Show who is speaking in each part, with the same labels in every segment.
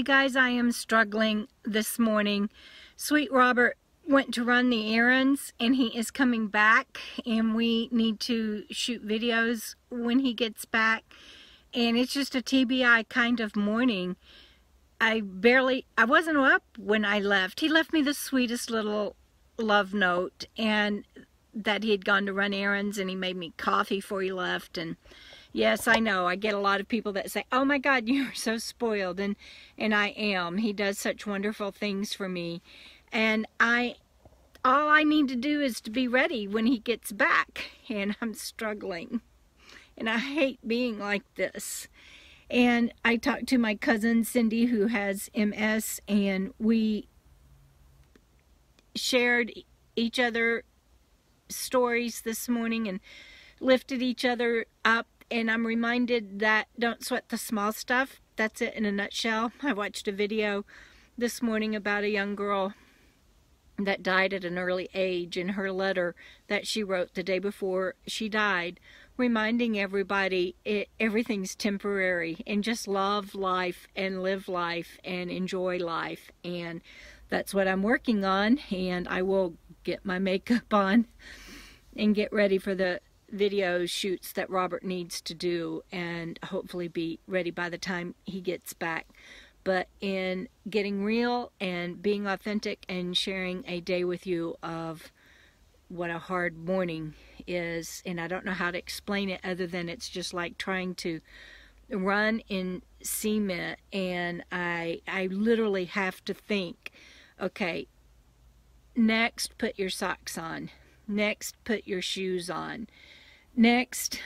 Speaker 1: guys, I am struggling this morning. Sweet Robert went to run the errands and he is coming back, and we need to shoot videos when he gets back, and it's just a TBI kind of morning. I wasn't up when I left. He left me the sweetest little love note, and that he had gone to run errands, and he made me coffee before he left. And yes, I know, I get a lot of people that say, oh my God, you're so spoiled, and I am. He does such wonderful things for me, and all I need to do is to be ready when he gets back, and I'm struggling, and I hate being like this. And I talked to my cousin Cindy, who has MS, and we shared each other stories this morning and lifted each other up, and I'm reminded that don't sweat the small stuff. That's it in a nutshell. I watched a video this morning about a young girl that died at an early age, and her letter that she wrote the day before she died, reminding everybody everything's temporary, and just love life and live life and enjoy life. And that's what I'm working on, and I will get my makeup on and get ready for the video shoots that Robert needs to do, and hopefully be ready by the time he gets back. But in getting real and being authentic and sharing a day with you of what a hard morning is, and I don't know how to explain it other than it's just like trying to run in cement, and I literally have to think, okay, next put your socks on, next put your shoes on, next,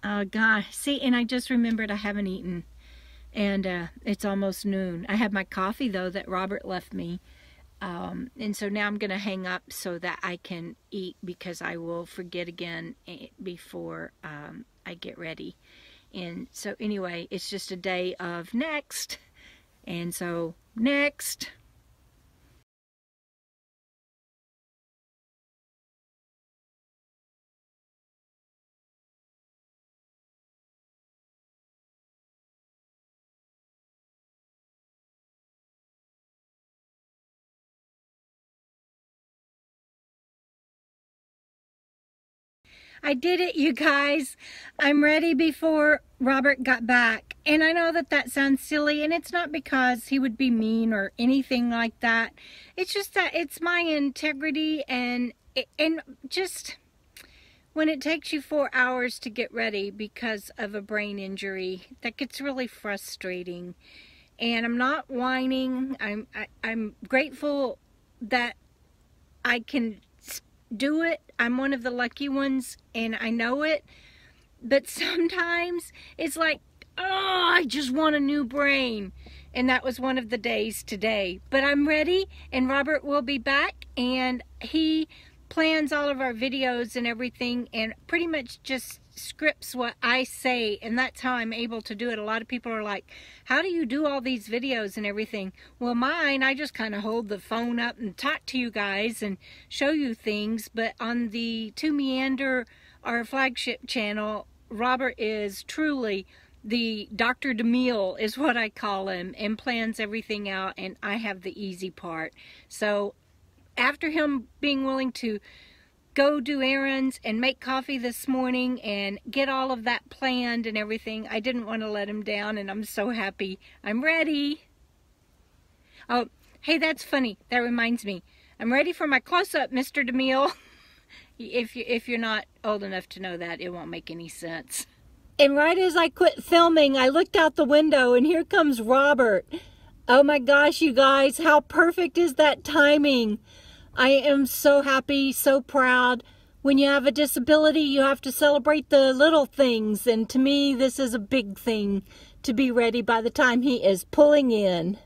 Speaker 1: oh God, see, and I just remembered I haven't eaten, and it's almost noon. I had my coffee though that Robert left me, and so now I'm gonna hang up so that I can eat, because I will forget again before I get ready. And so anyway, it's just a day of next, and so next. I did it, you guys. I'm ready before Robert got back. And I know that that sounds silly, and it's not because he would be mean or anything like that. It's just that it's my integrity, and just when it takes you 4 hours to get ready because of a brain injury, that gets really frustrating. And I'm not whining. I'm grateful that I can do it. I'm one of the lucky ones, and I know it, but sometimes it's like, oh, I just want a new brain, and that was one of the days today. But I'm ready, and Robert will be back, and he plans all of our videos and everything, and pretty much just scripts what I say, and that's how I'm able to do it. A lot of people are like, how do you do all these videos and everything? Well, mine, I just kind of hold the phone up and talk to you guys and show you things. But on the twomeander, our flagship channel, Robert is truly the Dr. DeMille is what I call him, and plans everything out, and I have the easy part. So after him being willing to go do errands and make coffee this morning and get all of that planned and everything, I didn't want to let him down, and I'm so happy. I'm ready. Oh, hey, that's funny. That reminds me. I'm ready for my close-up, Mr. DeMille. If you're not old enough to know that, it won't make any sense. And right as I quit filming, I looked out the window, and here comes Robert. Oh my gosh, you guys, how perfect is that timing? I am so happy, so proud. When you have a disability, you have to celebrate the little things, and to me, this is a big thing to be ready by the time he is pulling in.